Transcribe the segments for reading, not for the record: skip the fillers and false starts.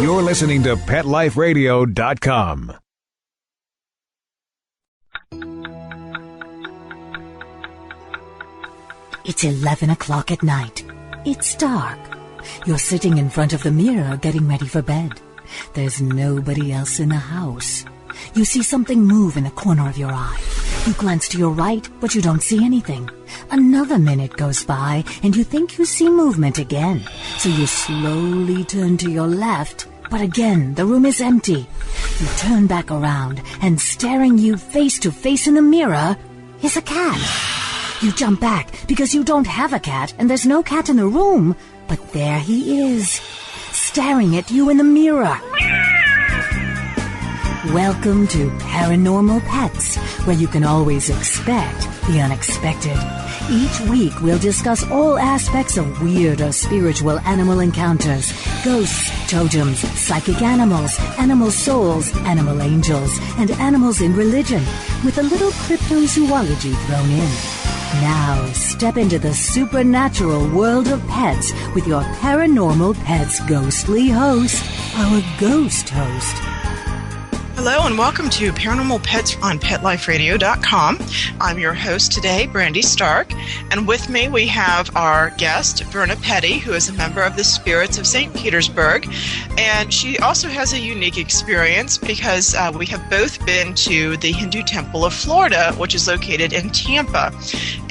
You're listening to PetLifeRadio.com. It's 11 o'clock at night. It's dark. You're sitting in front of the mirror getting ready for bed. There's nobody else in the house. You see something move in the corner of your eye. You glance to your right, but you don't see anything. Another minute goes by, and you think you see movement again. So you slowly turn to your left, but again, the room is empty. You turn back around, and staring you face to face in the mirror is a cat. You jump back because you don't have a cat and there's no cat in the room, but there he is, staring at you in the mirror. Welcome to Paranormal Pets, where you can always expect the unexpected. Each week we'll discuss all aspects of weird or spiritual animal encounters, ghosts, totems, psychic animals, animal souls, animal angels, and animals in religion, with a little cryptozoology thrown in. Now, step into the supernatural world of pets with your Paranormal Pets ghostly host, our ghost host. Hello and welcome to Paranormal Pets on PetLifeRadio.com. I'm your host today, Brandy Stark, and with me we have our guest, Verna Peddi, who is a member of the Spirits of St. Petersburg, and she also has a unique experience because we have both been to the Hindu Temple of Florida, which is located in Tampa,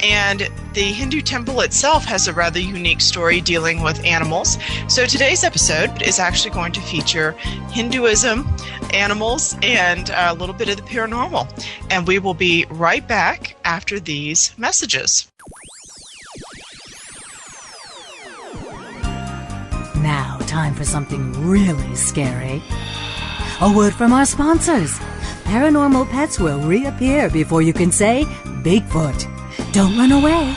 and the Hindu temple itself has a rather unique story dealing with animals. So today's episode is actually going to feature Hinduism, animals, and a little bit of the paranormal. And we will be right back after these messages. Now, time for something really scary. A word from our sponsors. Paranormal Pets will reappear before you can say Bigfoot. Don't run away.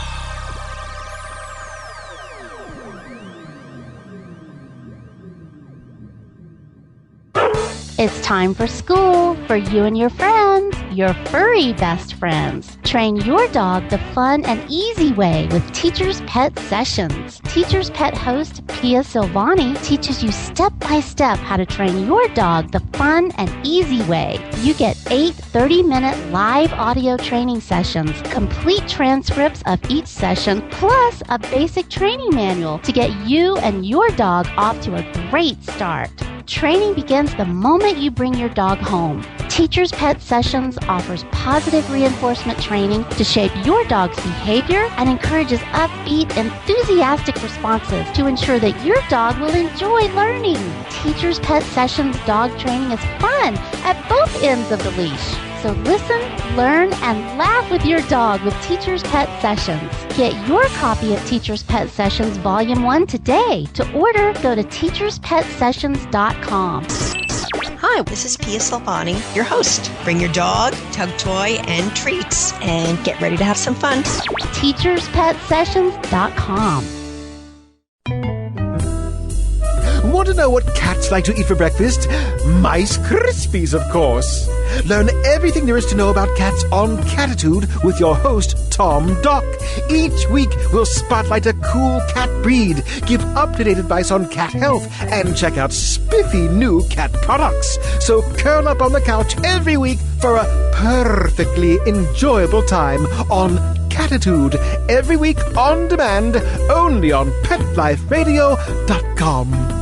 It's time for school for you and your friends, your furry best friends. Train your dog the fun and easy way with Teacher's Pet Sessions. Teacher's Pet host Pia Silvani teaches you step-by-step how to train your dog the fun and easy way. You get 8 30-minute live audio training sessions, complete transcripts of each session, plus a basic training manual to get you and your dog off to a great start. Training begins the moment you bring your dog home. Teacher's Pet Sessions offers positive reinforcement training to shape your dog's behavior and encourages upbeat, enthusiastic responses to ensure that your dog will enjoy learning. Teacher's Pet Sessions dog training is fun at both ends of the leash. So listen, learn, and laugh with your dog with Teacher's Pet Sessions. Get your copy of Teacher's Pet Sessions Volume 1 today. To order, go to teacherspetsessions.com. Hi, this is Pia Silvani, your host. Bring your dog, tug toy, and treats, and get ready to have some fun. teacherspetsessions.com. Want to know what cats like to eat for breakfast? Mice Krispies, of course. Learn everything there is to know about cats on Catitude with your host, Tom Dock. Each week, we'll spotlight a cool cat breed, give up-to-date advice on cat health, and check out spiffy new cat products. So curl up on the couch every week for a perfectly enjoyable time on Catitude. Every week on demand, only on PetLifeRadio.com.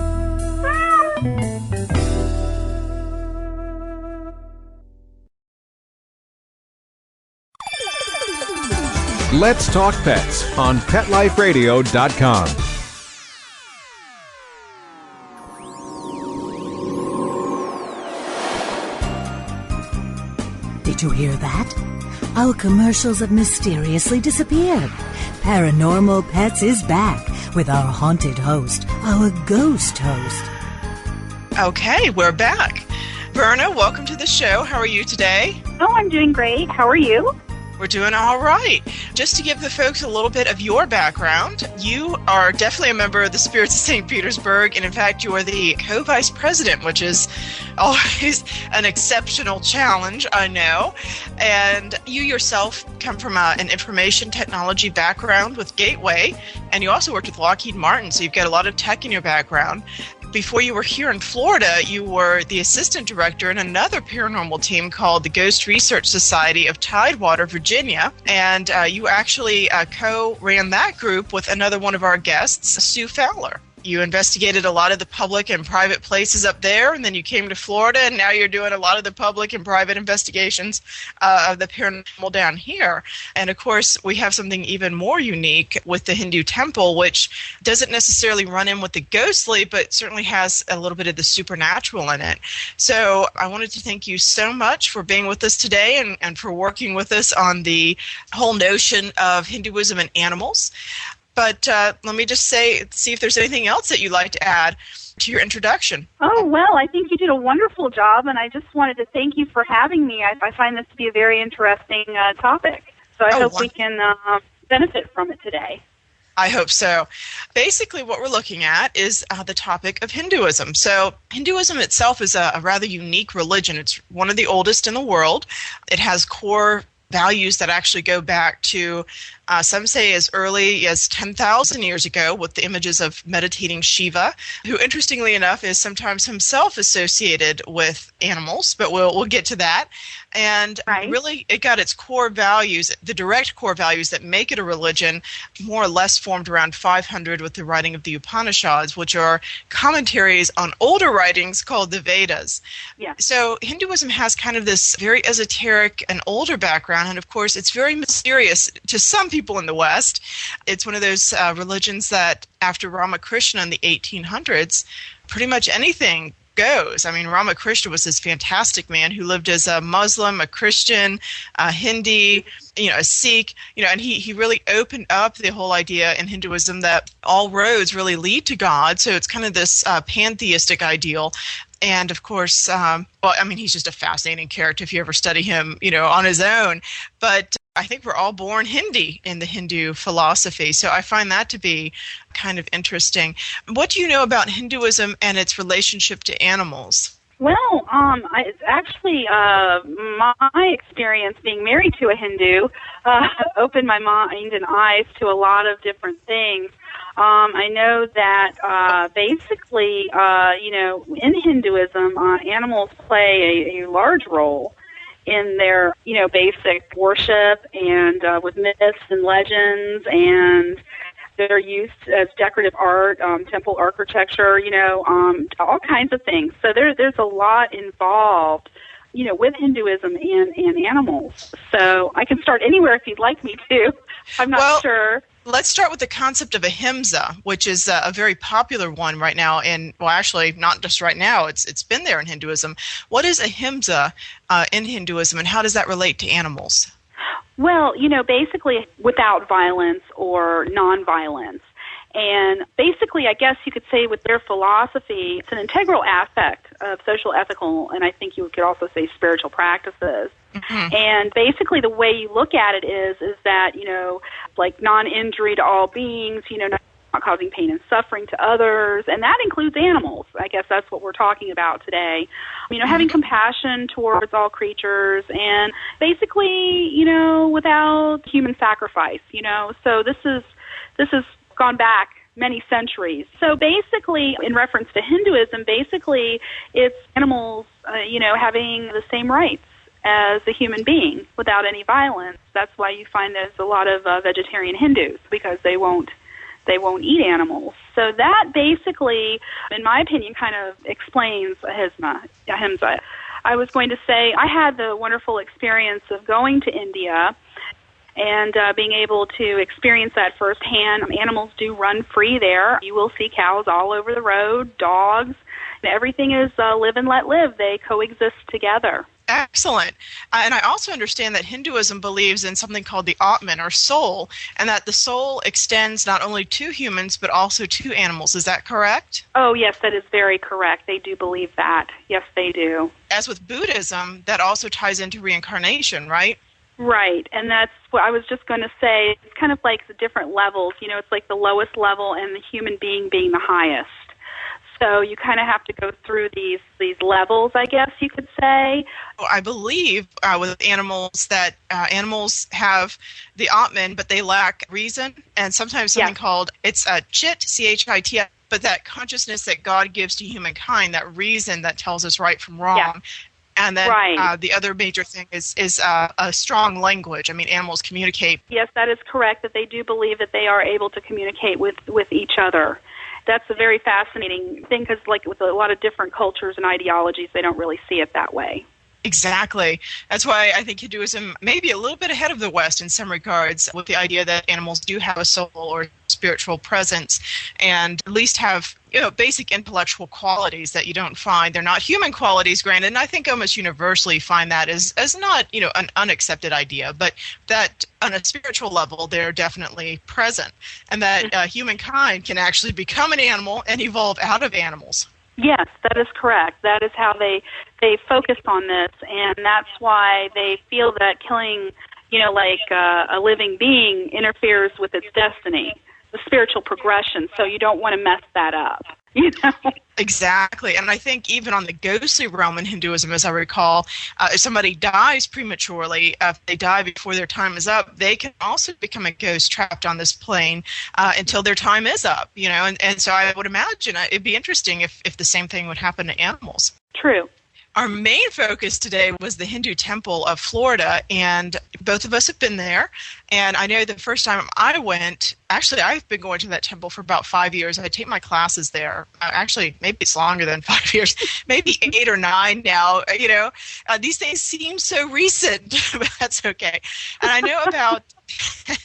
Let's Talk Pets on PetLifeRadio.com. Did you hear that? Our commercials have mysteriously disappeared. Paranormal Pets is back with our haunted host, our ghost host. Okay, we're back. Verna, welcome to the show. How are you today? Oh, I'm doing great. How are you? We're doing all right. Just to give the folks a little bit of your background, you are definitely a member of the Spirits of St. Petersburg, and in fact, you are the co-vice president, which is always an exceptional challenge, I know. And you yourself come from an information technology background with Gateway, and you also worked with Lockheed Martin, so you've got a lot of tech in your background. before you were here in Florida, you were the assistant director in another paranormal team called the Ghost Research Society of Tidewater, Virginia. And you actually co-ran that group with another one of our guests, Sue Fowler. You investigated a lot of the public and private places up there, and then you came to Florida, and now you're doing a lot of the public and private investigations of the paranormal down here. And, of course, we have something even more unique with the Hindu temple, which doesn't necessarily run in with the ghostly, but certainly has a little bit of the supernatural in it. So I wanted to thank you so much for being with us today and for working with us on the whole notion of Hinduism and animals. But let me just see if there's anything else that you'd like to add to your introduction. Oh, well, I think you did a wonderful job, and I just wanted to thank you for having me. I find this to be a very interesting topic, so I hope we can benefit from it today. I hope so. Basically, what we're looking at is the topic of Hinduism. So Hinduism itself is a rather unique religion. It's one of the oldest in the world. It has core values that actually go back to, some say as early as 10,000 years ago, with the images of meditating Shiva, who, interestingly enough, is sometimes himself associated with animals, but we'll get to that. And really, it got its core values, the direct core values that make it a religion, more or less formed around 500 with the writing of the Upanishads, which are commentaries on older writings called the Vedas. Yeah. So Hinduism has kind of this very esoteric and older background, and of course, it's very mysterious to some people in the West. It's one of those religions that, after Ramakrishna in the 1800s, pretty much anything goes. I mean, Ramakrishna was this fantastic man who lived as a Muslim, a Christian, a Hindi, a Sikh, and he really opened up the whole idea in Hinduism that all roads really lead to God. So it's kind of this pantheistic ideal. And of course, he's just a fascinating character if you ever study him, on his own. But I think we're all born Hindi in the Hindu philosophy. So I find that to be kind of interesting. What do you know about Hinduism and its relationship to animals? Well, it's actually my experience being married to a Hindu opened my mind and eyes to a lot of different things. I know that basically, in Hinduism, animals play a large role in their, basic worship and with myths and legends, and they're used as decorative art, temple architecture, all kinds of things. So there's a lot involved, with Hinduism and animals. So I can start anywhere if you'd like me to. I'm not sure. Let's start with the concept of ahimsa, which is a very popular one right now. And, well, actually, not just right now. It's been there in Hinduism. What is ahimsa in Hinduism, and how does that relate to animals? Well, basically without violence or nonviolence. And basically, I guess you could say with their philosophy, it's an integral aspect of social, ethical, and I think you could also say spiritual practices. Mm-hmm. And basically the way you look at it is that, like non-injury to all beings, not causing pain and suffering to others, and that includes animals. I guess that's what we're talking about today. Having compassion towards all creatures, and basically, without human sacrifice, So this is gone back many centuries. So basically, in reference to Hinduism, basically it's animals, having the same rights as a human being without any violence. That's why you find there's a lot of vegetarian Hindus, because they won't eat animals. So that basically, in my opinion, kind of explains ahimsa. I was going to say I had the wonderful experience of going to India and being able to experience that firsthand. Animals do run free there. You will see cows all over the road, dogs. Everything is live and let live. They coexist together. Excellent. And I also understand that Hinduism believes in something called the Atman, or soul, and that the soul extends not only to humans but also to animals. Is that correct? Oh, yes, that is very correct. They do believe that. Yes, they do. As with Buddhism, that also ties into reincarnation, right? Right, and that's what I was just going to say. It's kind of like the different levels. It's like the lowest level and the human being being the highest. So you kind of have to go through these levels, I guess you could say. I believe with animals that animals have the Atman, but they lack reason, and sometimes something called, it's chit, C-H-I-T, but that consciousness that God gives to humankind, that reason that tells us right from wrong. Yeah. And then Right. the other major thing is a strong language. I mean, animals communicate. Yes, that is correct, that they do believe that they are able to communicate with each other. That's a very fascinating thing because, like, with a lot of different cultures and ideologies, they don't really see it that way. Exactly. That's why I think Hinduism may be a little bit ahead of the West in some regards, with the idea that animals do have a soul or spiritual presence, and at least have, basic intellectual qualities that you don't find. They're not human qualities, granted, and I think almost universally find that as not, an unaccepted idea, but that on a spiritual level, they're definitely present, and that humankind can actually become an animal and evolve out of animals. Yes, that is correct. That is how they focus on this, and that's why they feel that killing, a living being interferes with its destiny, the spiritual progression, so you don't want to mess that up. Exactly. And I think even on the ghostly realm in Hinduism, as I recall, if somebody dies prematurely, if they die before their time is up, they can also become a ghost trapped on this plane until their time is up, and so I would imagine it'd be interesting if the same thing would happen to animals. True. Our main focus today was the Hindu temple of Florida, and both of us have been there. And I know the first time I went, actually, I've been going to that temple for about 5 years. I take my classes there. Actually, maybe it's longer than 5 years, maybe 8 or 9 now. These things seem so recent, but that's okay. And I know about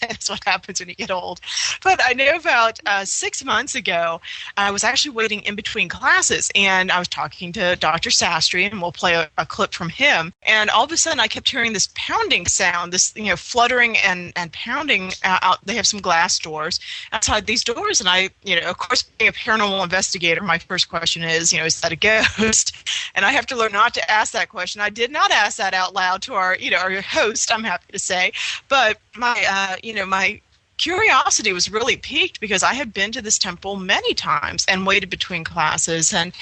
that's what happens when you get old. But I know about 6 months ago, I was actually waiting in between classes, and I was talking to Dr. Sastry, and we'll play a clip from him. And all of a sudden, I kept hearing this pounding sound, this fluttering and pounding out. They have some glass doors outside these doors, and I, of course, being a paranormal investigator, my first question is that a ghost? And I have to learn not to ask that question. I did not ask that out loud to our host, I'm happy to say, but my curiosity was really piqued because I had been to this temple many times and waited between classes and,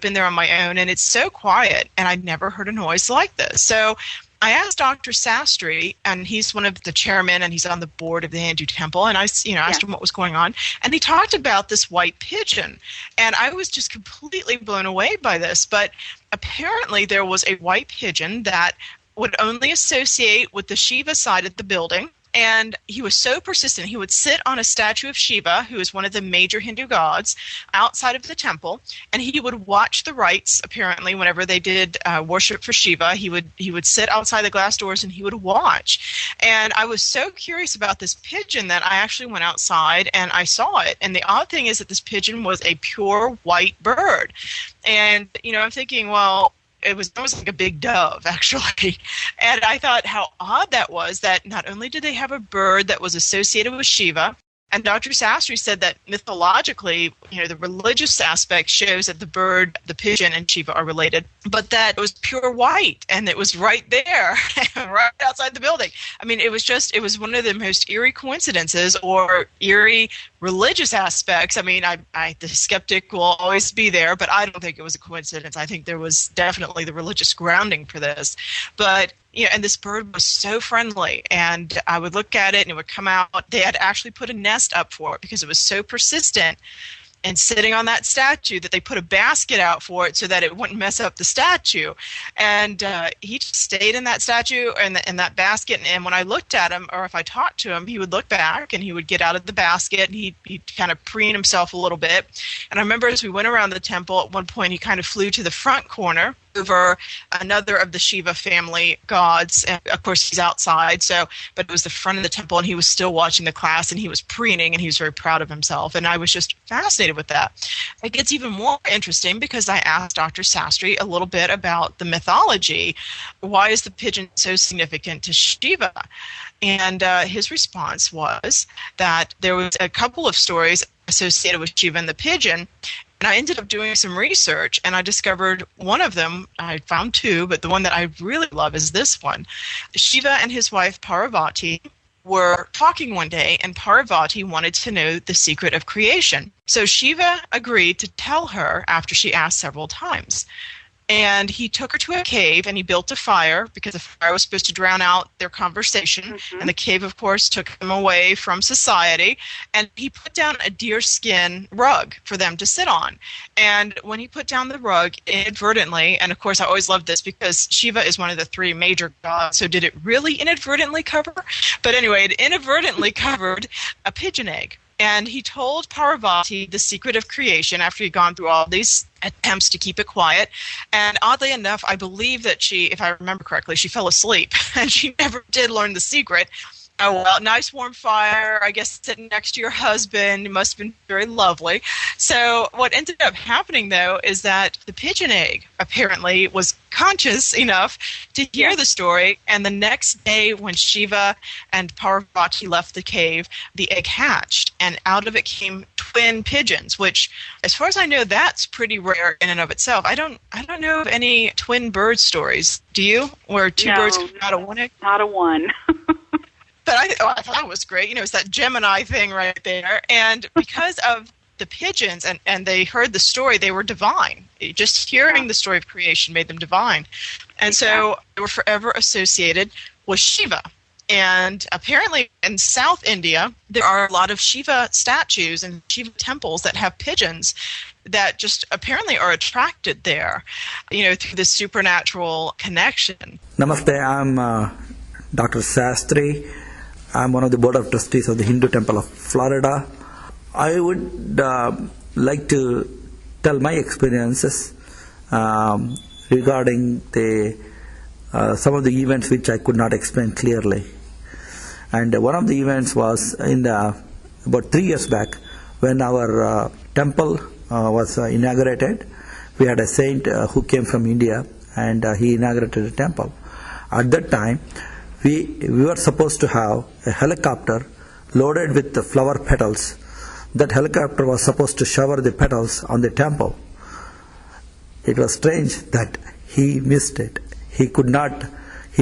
been there on my own, and it's so quiet, and I'd never heard a noise like this. So I asked Dr. Sastry, and he's one of the chairmen, and he's on the board of the Hindu temple, and I asked him what was going on, and he talked about this white pigeon, and I was just completely blown away by this, but apparently there was a white pigeon that would only associate with the Shiva side of the building. And he was so persistent. He would sit on a statue of Shiva, who is one of the major Hindu gods, outside of the temple, and he would watch the rites. Apparently, whenever they did worship for Shiva, he would sit outside the glass doors and he would watch. And I was so curious about this pigeon that I actually went outside and I saw it. And the odd thing is that this pigeon was a pure white bird. And I'm thinking, well, it was almost like a big dove, actually. And I thought how odd that was, that not only did they have a bird that was associated with Shiva, and Dr. Sastry said that mythologically, the religious aspect shows that the bird, the pigeon, and Shiva are related, but that it was pure white, and it was right there, right outside the building. I mean, it was one of the most eerie coincidences, or eerie religious aspects. I mean, the skeptic will always be there, but I don't think it was a coincidence. I think there was definitely the religious grounding for this. But and this bird was so friendly, and I would look at it and it would come out. They had actually put a nest up for it because it was so persistent and sitting on that statue that they put a basket out for it so that it wouldn't mess up the statue. And he just stayed in that statue and in that basket. And when I looked at him, or if I talked to him, he would look back and he would get out of the basket and he'd kind of preen himself a little bit. And I remember as we went around the temple, at one point he kind of flew to the front corner over another of the Shiva family gods. And of course, he's outside, but it was the front of the temple, and he was still watching the class, and he was preening, and he was very proud of himself. And I was just fascinated with that. It gets even more interesting because I asked Dr. Sastry a little bit about the mythology. Why is the pigeon so significant to Shiva? And his response was that there was a couple of stories associated with Shiva and the pigeon. And I ended up doing some research, and I discovered one of them. I found two, but the one that I really love is this one. Shiva and his wife Parvati were talking one day, and Parvati wanted to know the secret of creation. So Shiva agreed to tell her after she asked several times. And he took her to a cave and he built a fire because the fire was supposed to drown out their conversation. And the cave, of course, took them away from society. And he put down a deerskin rug for them to sit on. And when he put down the rug inadvertently, and of course I always loved this because Shiva is one of the three major gods, so did it really inadvertently cover? But anyway, it inadvertently covered a pigeon egg. And he told Parvati the secret of creation after he'd gone through all these attempts to keep it quiet. And oddly enough, I believe that she, if I remember correctly, she fell asleep and she never did learn the secret. Oh, well, nice warm fire, I guess sitting next to your husband. It must have been very lovely. So what ended up happening, though, is that the pigeon egg apparently was conscious enough to hear the story. And the next day when Shiva and Parvati left the cave, the egg hatched. And out of it came twin pigeons, which, as far as I know, that's pretty rare in and of itself. I don't know of any twin bird stories. Do you? Where two birds come out of one egg? Not a one. But I thought it was great. It's that Gemini thing right there. And because of the pigeons and they heard the story, they were divine. Just hearing the story of creation made them divine. And so they were forever associated with Shiva. And apparently in South India, there are a lot of Shiva statues and Shiva temples that have pigeons that just apparently are attracted there, through this supernatural connection. Namaste, I'm Dr. Sastry. I'm one of the board of trustees of the Hindu Temple of Florida. I would like to tell my experiences regarding some of the events which I could not explain clearly. And one of the events was about 3 years back when our temple was inaugurated. We had a saint who came from India and he inaugurated a temple. At that time, we were supposed to have a helicopter loaded with the flower petals. That helicopter was supposed to shower the petals on the temple. It was strange that he missed it. He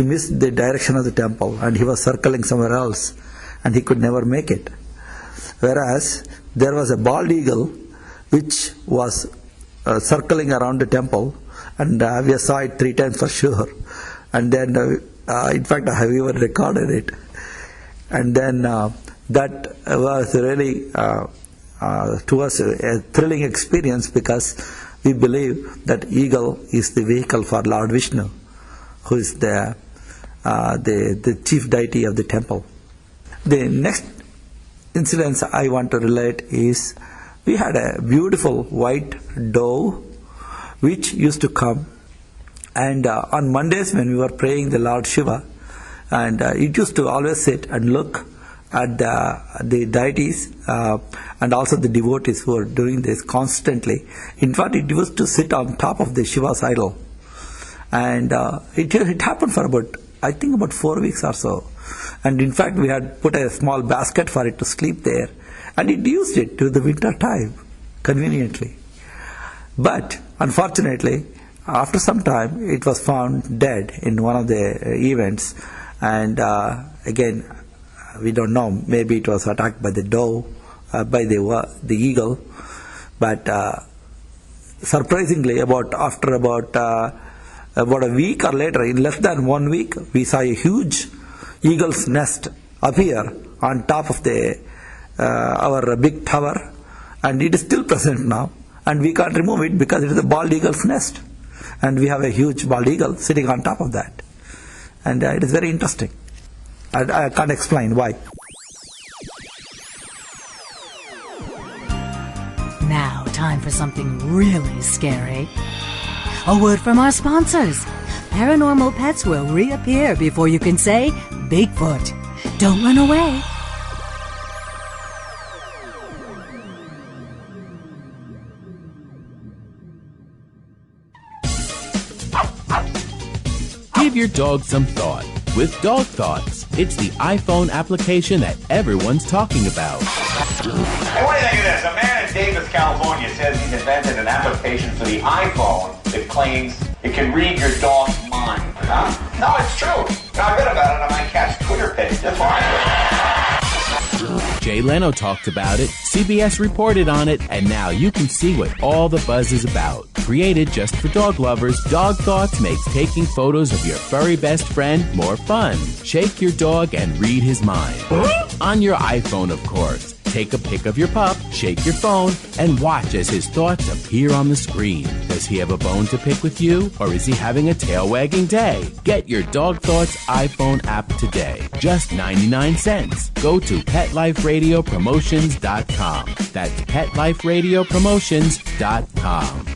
missed the direction of the temple and he was circling somewhere else and he could never make it. Whereas there was a bald eagle which was circling around the temple, and we saw it 3 times for sure. And then in fact, I have even recorded it. And then that was really, to us, a thrilling experience because we believe that eagle is the vehicle for Lord Vishnu, who is the chief deity of the temple. The next incident I want to relate is we had a beautiful white dove which used to come. And on Mondays when we were praying the Lord Shiva, and it used to always sit and look at the deities and also the devotees who are doing this constantly. In fact, it used to sit on top of the Shiva's idol. And it happened for about 4 weeks or so. And in fact, we had put a small basket for it to sleep there. And it used it to the winter time, conveniently. But unfortunately, after some time, it was found dead in one of the events. And again, we don't know. Maybe it was attacked by the dove, by the eagle. But surprisingly, after about a week or later, in less than 1 week, we saw a huge eagle's nest appear on top of our big tower. And it is still present now. And we can't remove it because it is a bald eagle's nest. And we have a huge bald eagle sitting on top of that. And it is very interesting. I can't explain why. Now, time for something really scary. A word from our sponsors. Paranormal pets will reappear before you can say Bigfoot. Don't run away. Give your dog some thought with Dog Thoughts. It's the iPhone application that everyone's talking about. Hey, what do you think of this? A man in Davis, California says he's invented an application for the iPhone that claims it can read your dog's mind. Huh? No, it's true. I read about it on my cat's Twitter page. That's why. Jay Leno talked about it, CBS reported on it, and now you can see what all the buzz is about. Created just for dog lovers, Dog Thoughts makes taking photos of your furry best friend more fun. Shake your dog and read his mind. On your iPhone, of course. Take a pic of your pup, shake your phone, and watch as his thoughts appear on the screen. Does he have a bone to pick with you, or is he having a tail-wagging day? Get your Dog Thoughts iPhone app today. Just 99 cents. Go to PetLifeRadioPromotions.com. That's PetLifeRadioPromotions.com.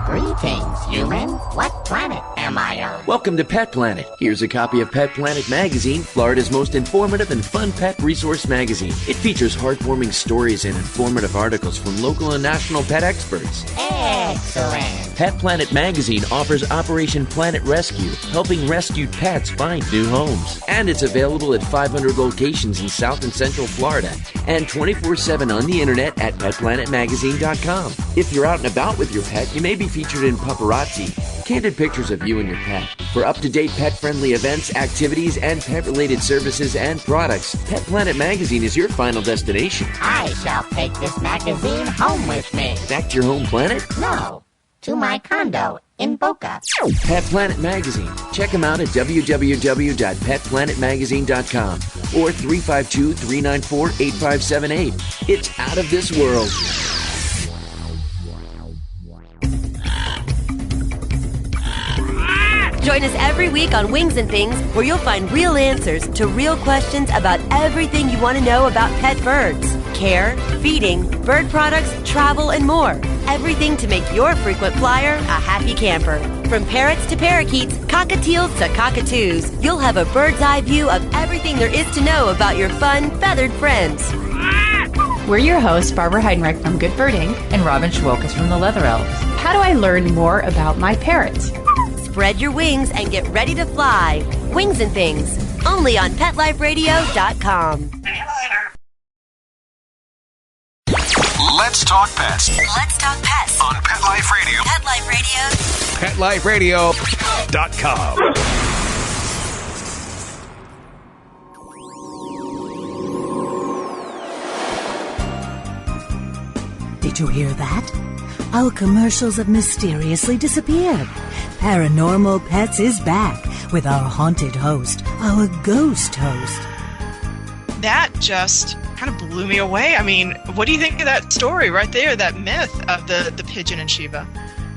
Greetings, human. What planet am I on? Welcome to Pet Planet. Here's a copy of Pet Planet Magazine, Florida's most informative and fun pet resource magazine. It features heartwarming stories and informative articles from local and national pet experts. Excellent. Pet Planet Magazine offers Operation Planet Rescue, helping rescued pets find new homes. And it's available at 500 locations in South and Central Florida and 24/7 on the internet at PetPlanetMagazine.com. If you're out and about with your pet, you may be featured in Paparazzi, candid pictures of you and your pet. For up-to-date pet-friendly events, activities, and pet-related services and products, Pet Planet Magazine is your final destination. I shall take this magazine home with me. Back to your home planet? No, to my condo in Boca. Pet Planet Magazine. Check them out at www.petplanetmagazine.com or 352-394-8578. It's out of this world. Join us every week on Wings and Things, where you'll find real answers to real questions about everything you want to know about pet birds. Care, feeding, bird products, travel, and more. Everything to make your frequent flyer a happy camper. From parrots to parakeets, cockatiels to cockatoos, you'll have a bird's eye view of everything there is to know about your fun, feathered friends. We're your hosts, Barbara Heinrich from Good Birding and Robin Schwokas from the Leather Elves. How do I learn more about my parrots? Spread your wings and get ready to fly. Wings and Things, only on PetLifeRadio.com. Let's talk pets. Let's talk pets On Pet Life Radio. Pet Life Radio. PetLifeRadio.com. Did you hear that? Our commercials have mysteriously disappeared. Paranormal Pets is back with our haunted host, our ghost host. That just kind of blew me away. I mean, what do you think of that story right there, that myth of the pigeon and Shiva?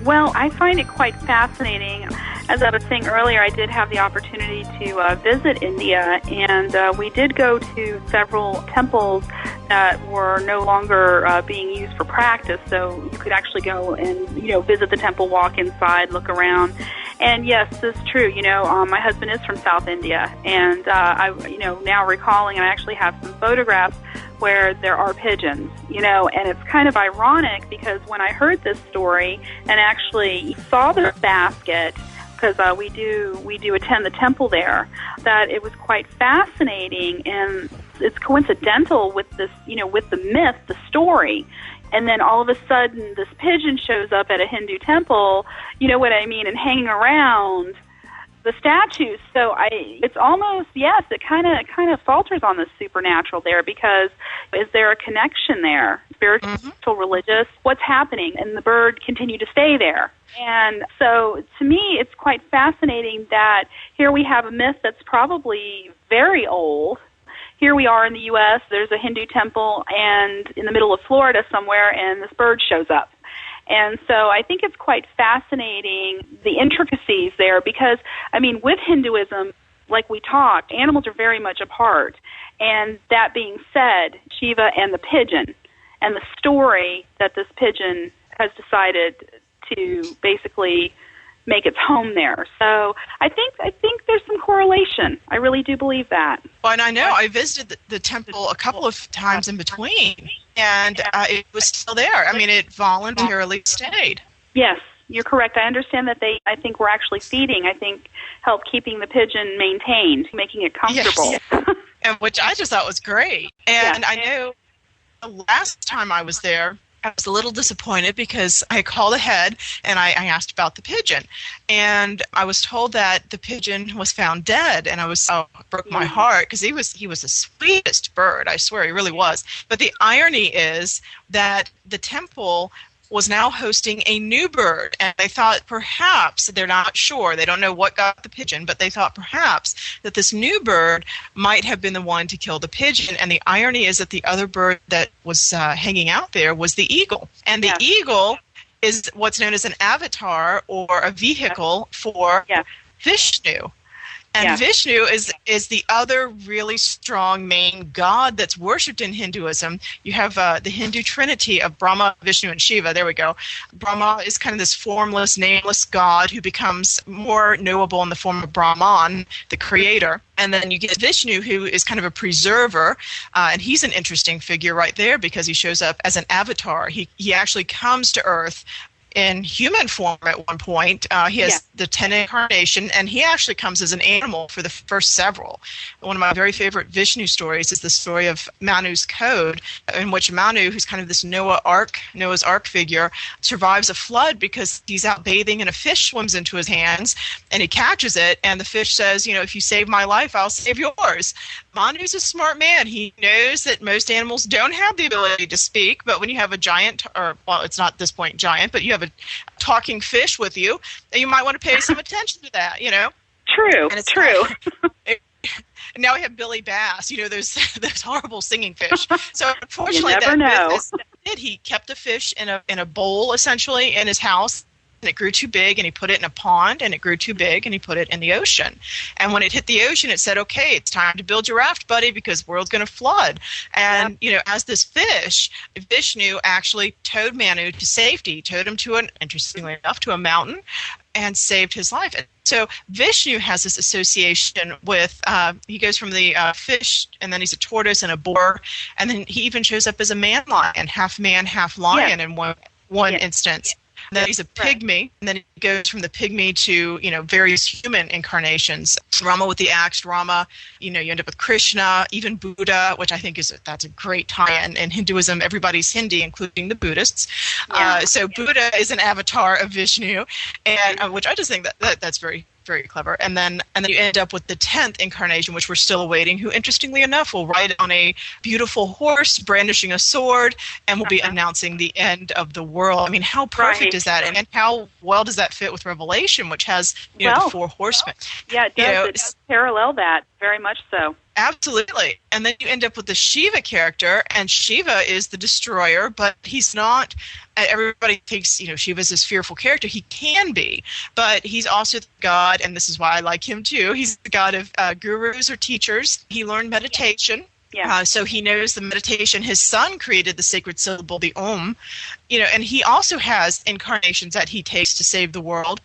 Well, I find it quite fascinating. As I was saying earlier, I did have the opportunity to visit India, and we did go to several temples that were no longer being used for practice. So you could actually go and, visit the temple, walk inside, look around. And yes, this is true. My husband is from South India, and now recalling, I actually have some photographs where there are pigeons, and it's kind of ironic because when I heard this story and actually saw the basket, because we do attend the temple there, that it was quite fascinating, and it's coincidental with this, with the myth, the story. And then all of a sudden this pigeon shows up at a Hindu temple, you know what I mean, and hanging around the statues. So it's almost, yes, it kind of falters on the supernatural there, because is there a connection there? Spiritual, religious, what's happening? And the bird continued to stay there. And so to me, it's quite fascinating that here we have a myth that's probably very old. Here we are in the U.S., there's a Hindu temple, and in the middle of Florida somewhere, and this bird shows up. And so I think it's quite fascinating, the intricacies there, because, with Hinduism, like we talked, animals are very much a part. And that being said, Shiva and the pigeon, and the story that this pigeon has decided to basically make its home there. So I think there's some correlation. I really do believe that. Well, and I know I visited the temple a couple of times in between, and it was still there. It voluntarily stayed. Yes, you're correct. I understand that I think we're actually feeding. I think help keeping the pigeon maintained, making it comfortable. Yes. And which I just thought was great. And I know the last time I was there, I was a little disappointed because I called ahead and I asked about the pigeon. And I was told that the pigeon was found dead. And it broke my heart because he was the sweetest bird. I swear, he really was. But the irony is that the temple was now hosting a new bird. And they thought perhaps, they're not sure, they don't know what got the pigeon, but they thought perhaps that this new bird might have been the one to kill the pigeon. And the irony is that the other bird that was hanging out there was the eagle. And the eagle is what's known as an avatar or a vehicle for Vishnu. And Vishnu is the other really strong main god that's worshipped in Hinduism. You have the Hindu trinity of Brahma, Vishnu, and Shiva. There we go. Brahma is kind of this formless, nameless god who becomes more knowable in the form of Brahman, the creator. And then you get Vishnu, who is kind of a preserver, and he's an interesting figure right there because he shows up as an avatar. He actually comes to Earth in human form at one point. He has the 10 incarnation, and he actually comes as an animal for the first several. One of my very favorite Vishnu stories is the story of Manu's Code, in which Manu, who's kind of this Noah's Ark figure, survives a flood because he's out bathing and a fish swims into his hands, and he catches it, and the fish says, if you save my life, I'll save yours. Manu's a smart man. He knows that most animals don't have the ability to speak, but when you have a giant, it's not at this point giant, but you have a talking fish with you, you might want to pay some attention to that, True, and it's true. And now we have Billy Bass, those horrible singing fish. So unfortunately, you never know. He kept the fish in a bowl, essentially, in his house. And it grew too big, and he put it in a pond, and it grew too big, and he put it in the ocean. And when it hit the ocean, it said, okay, it's time to build your raft, buddy, because the world's going to flood. And, as this fish, Vishnu actually towed Manu to safety, towed him interestingly enough, to a mountain, and saved his life. And so Vishnu has this association with, he goes from the fish, and then he's a tortoise and a boar, and then he even shows up as a man-lion, half man, half lion in one instance. Then he's a pygmy, and then he goes from the pygmy to, various human incarnations. Rama with the axe, Rama, you end up with Krishna, even Buddha, which I think that's a great tie-in. In Hinduism, everybody's Hindi, including the Buddhists. So Buddha is an avatar of Vishnu, and which I just think that's very, very clever. And then you end up with the 10th incarnation, which we're still awaiting, who, interestingly enough, will ride on a beautiful horse, brandishing a sword, and will be announcing the end of the world. I mean, how perfect is that? And how well does that fit with Revelation, which has the 4 horsemen? Yeah, it does. It does parallel that, very much so. Absolutely. And then you end up with the Shiva character, and Shiva is the destroyer, but he's not. Everybody thinks, Shiva's this fearful character. He can be, but he's also the god, and this is why I like him too. He's the god of gurus or teachers. He learned meditation. So he knows the meditation. His son created the sacred syllable, the Om, and he also has incarnations that he takes to save the world,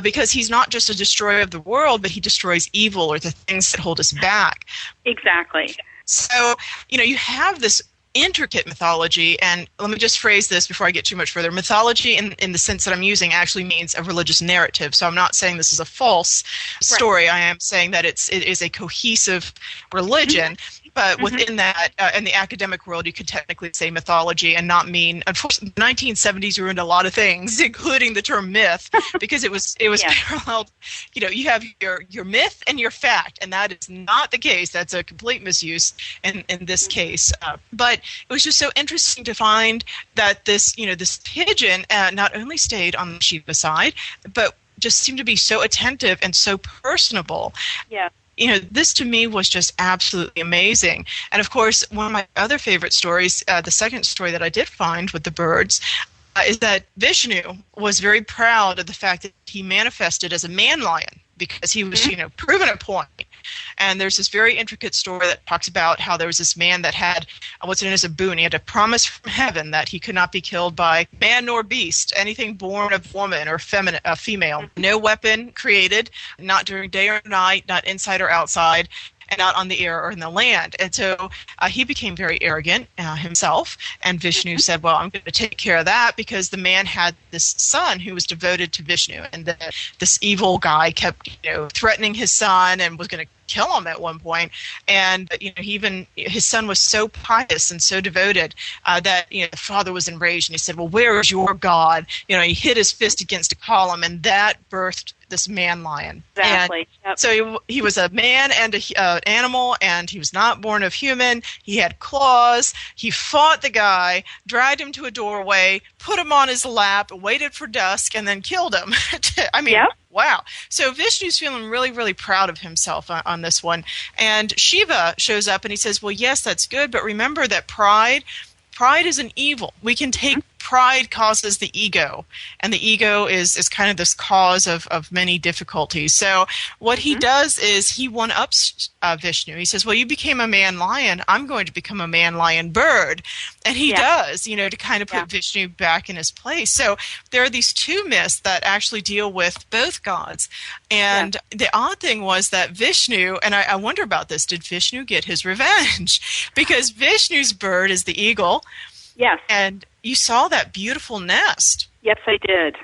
because he's not just a destroyer of the world, but he destroys evil or the things that hold us back. Exactly. So, you have this intricate mythology, and let me just phrase this before I get too much further. Mythology, in the sense that I'm using, actually means a religious narrative. So I'm not saying this is a false story. I am saying that it is a cohesive religion. But within that, in the academic world, you could technically say mythology and not mean. Unfortunately, the 1970s ruined a lot of things, including the term myth, because it was paralleled. You have your myth and your fact, and that is not the case. That's a complete misuse in this case. But it was just so interesting to find that this pigeon not only stayed on the Shiva side, but just seemed to be so attentive and so personable. Yeah. This to me was just absolutely amazing. And of course, one of my other favorite stories, the second story that I did find with the birds, is that Vishnu was very proud of the fact that he manifested as a man-lion because he was, proven a point. And there's this very intricate story that talks about how there was this man that had what's known as a boon. He had a promise from heaven that he could not be killed by man nor beast, anything born of woman or female. No weapon created, not during day or night, not inside or outside, and not on the air or in the land. And so he became very arrogant himself, and Vishnu said, well, I'm going to take care of that, because the man had this son who was devoted to Vishnu, and that this evil guy kept, threatening his son and was going to kill him at one point. And his son was so pious and so devoted that the father was enraged, and he said, "Well, where is your God?" He hit his fist against a column, and that birthed this man lion. Exactly. Yep. So he was a man and an animal, and he was not born of human. He had claws. He fought the guy, dragged him to a doorway, put him on his lap, waited for dusk, and then killed him. I mean, yep. Wow. So Vishnu's feeling really, really proud of himself on this one. And Shiva shows up and he says, well, yes, that's good, but remember that pride is an evil. We can take pride causes the ego, and the ego is kind of this cause of many difficulties. So what he does is he one-ups Vishnu. He says, well, you became a man lion. I'm going to become a man lion bird. And he does, to kind of put Vishnu back in his place. So there are these two myths that actually deal with both gods. And the odd thing was that Vishnu, and I wonder about this, did Vishnu get his revenge? Because Vishnu's bird is the eagle. Yes. And you saw that beautiful nest. Yes, I did.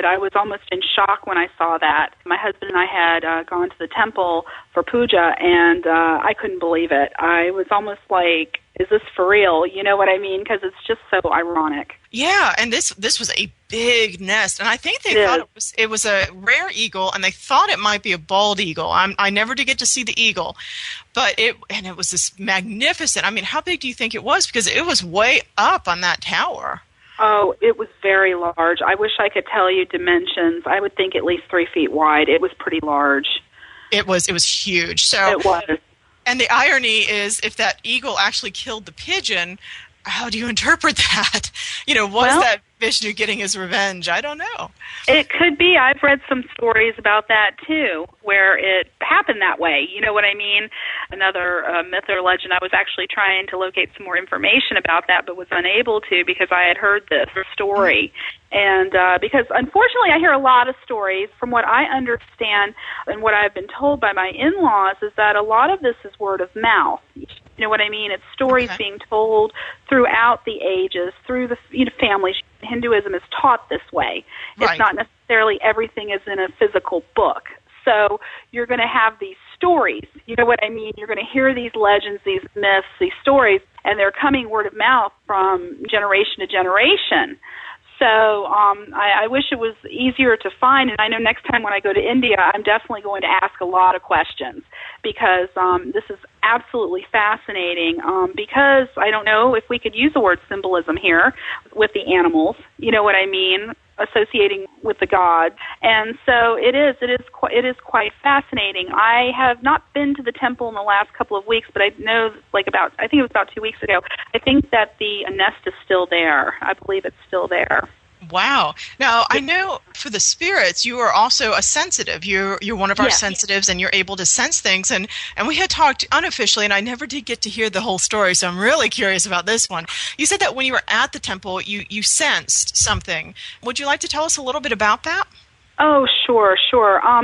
I was almost in shock when I saw that. My husband and I had gone to the temple for puja, and I couldn't believe it. I was almost like, is this for real? You know what I mean? Because it's just so ironic. Yeah, and this was a big nest, and I think they thought it was a rare eagle, and they thought it might be a bald eagle. I never did get to see the eagle, but it was this magnificent. I mean, how big do you think it was? Because it was way up on that tower. Oh, it was very large. I wish I could tell you dimensions. I would think at least 3 feet wide. It was pretty large. It was huge. So it was. And the irony is, if that eagle actually killed the pigeon, how do you interpret that? Was that Vishnu getting his revenge? I don't know. It could be. I've read some stories about that, too, where it happened that way. You know what I mean? Another myth or legend. I was actually trying to locate some more information about that, but was unable to because I had heard this story. And because, unfortunately, I hear a lot of stories. From what I understand and what I've been told by my in-laws is that a lot of this is word of mouth. You know what I mean? It's stories being told throughout the ages, through the families. Hinduism is taught this way. Right. It's not necessarily everything is in a physical book. So you're going to have these stories. You know what I mean? You're going to hear these legends, these myths, these stories, and they're coming word of mouth from generation to generation. So I wish it was easier to find, and I know next time when I go to India, I'm definitely going to ask a lot of questions because this is absolutely fascinating because I don't know if we could use the word symbolism here with the animals, you know what I mean, associating with the gods. And so it is quite fascinating. I have not been to the temple in the last couple of weeks, but I know I think it was about 2 weeks ago, I think that the nest is still there. I believe it's still there. Wow. Now, I know for the spirits, you are also a sensitive. You're one of our sensitives, and you're able to sense things. And we had talked unofficially, and I never did get to hear the whole story, so I'm really curious about this one. You said that when you were at the temple, you sensed something. Would you like to tell us a little bit about that? Oh, sure.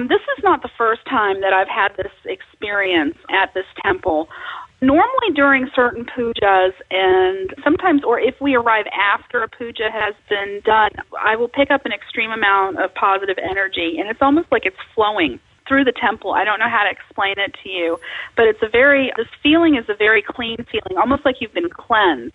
This is not the first time that I've had this experience at this temple. Normally during certain pujas, and sometimes, or if we arrive after a puja has been done, I will pick up an extreme amount of positive energy, and it's almost like it's flowing through the temple. I don't know how to explain it to you, but this feeling is a very clean feeling, almost like you've been cleansed.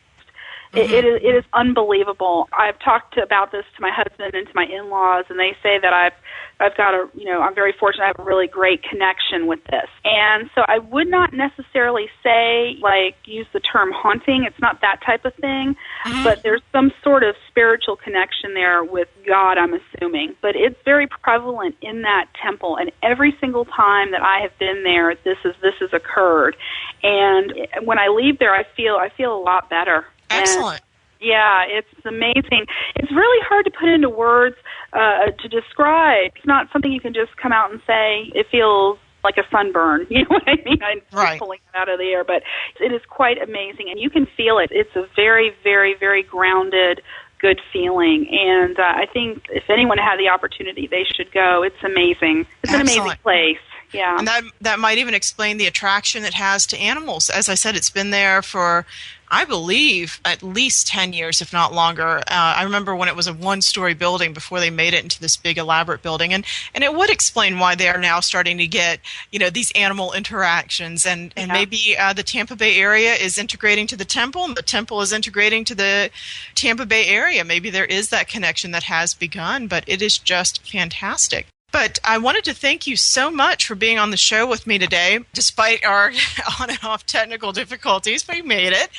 Mm-hmm. It is unbelievable. I've talked about this to my husband and to my in-laws, and they say that I've got I'm very fortunate. I have a really great connection with this. And so I would not necessarily say, use the term haunting. It's not that type of thing, but there's some sort of spiritual connection there with God, I'm assuming. But it's very prevalent in that temple, and every single time that I have been there, this has occurred. And when I leave there, I feel a lot better. Excellent. Yeah, it's amazing. It's really hard to put into words to describe. It's not something you can just come out and say, it feels like a sunburn. You know what I mean? I'm just pulling it out of the air. But it is quite amazing, and you can feel it. It's a very, very, very grounded, good feeling. And I think if anyone had the opportunity, they should go. It's amazing. It's an amazing place. Yeah. And that might even explain the attraction it has to animals. As I said, it's been there for, I believe, at least 10 years, if not longer. I remember when it was a one-story building before they made it into this big elaborate building. And it would explain why they are now starting to get, these animal interactions. And maybe the Tampa Bay area is integrating to the temple, and the temple is integrating to the Tampa Bay area. Maybe there is that connection that has begun, but it is just fantastic. But I wanted to thank you so much for being on the show with me today, despite our on and off technical difficulties. We made it.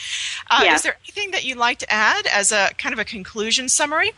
Is there anything that you'd like to add as a kind of a conclusion summary?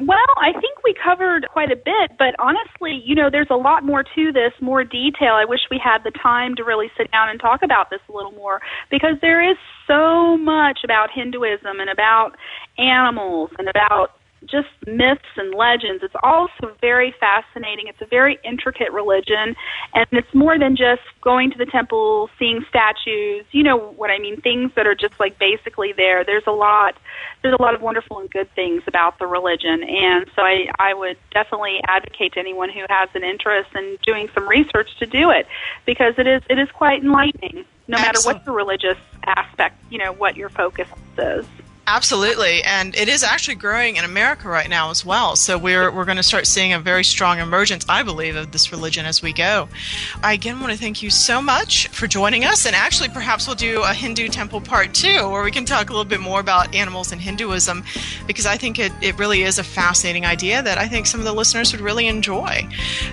Well, I think we covered quite a bit, but honestly, there's a lot more to this, more detail. I wish we had the time to really sit down and talk about this a little more, because there is so much about Hinduism and about animals and about just myths and legends. It's also very fascinating. It's a very intricate religion, and it's more than just going to the temple, seeing statues, you know what I mean, things that are just like basically there. There's a lot of wonderful and good things about the religion, and so I would definitely advocate to anyone who has an interest in doing some research to do it, because it is quite enlightening, no matter what the religious aspect, what your focus is. Absolutely, and it is actually growing in America right now as well. So we're going to start seeing a very strong emergence, I believe, of this religion as we go. I again want to thank you so much for joining us, and actually perhaps we'll do a Hindu temple part 2, where we can talk a little bit more about animals and Hinduism, because I think it really is a fascinating idea that I think some of the listeners would really enjoy.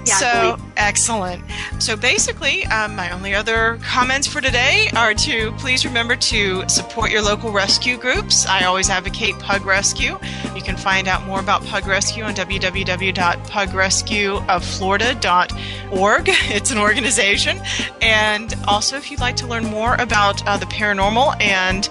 Yeah, so excellent. So basically, my only other comments for today are to please remember to support your local rescue groups. I always advocate Pug Rescue. You can find out more about Pug Rescue on www.pugrescueofflorida.org. It's an organization. And also, if you'd like to learn more about the paranormal and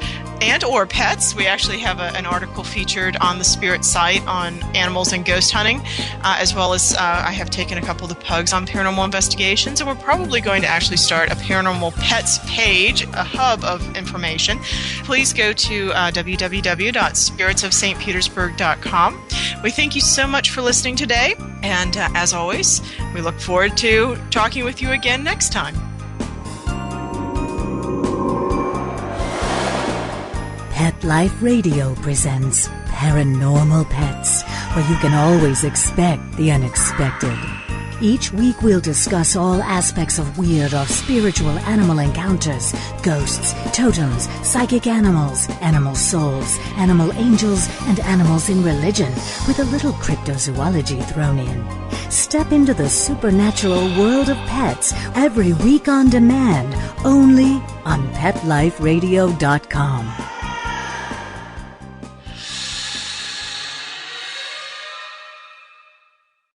or pets, we actually have an article featured on the Spirit site on animals and ghost hunting, as well as I have taken a couple of the pugs on paranormal investigations, and we're probably going to actually start a paranormal pets page, a hub of information. Please go to www.spiritsofstpetersburg.com. We thank you so much for listening today, and as always, we look forward to talking with you again next time. Pet Life Radio presents Paranormal Pets, where you can always expect the unexpected. Each week we'll discuss all aspects of weird or spiritual animal encounters, ghosts, totems, psychic animals, animal souls, animal angels, and animals in religion, with a little cryptozoology thrown in. Step into the supernatural world of pets every week on demand, only on PetLifeRadio.com.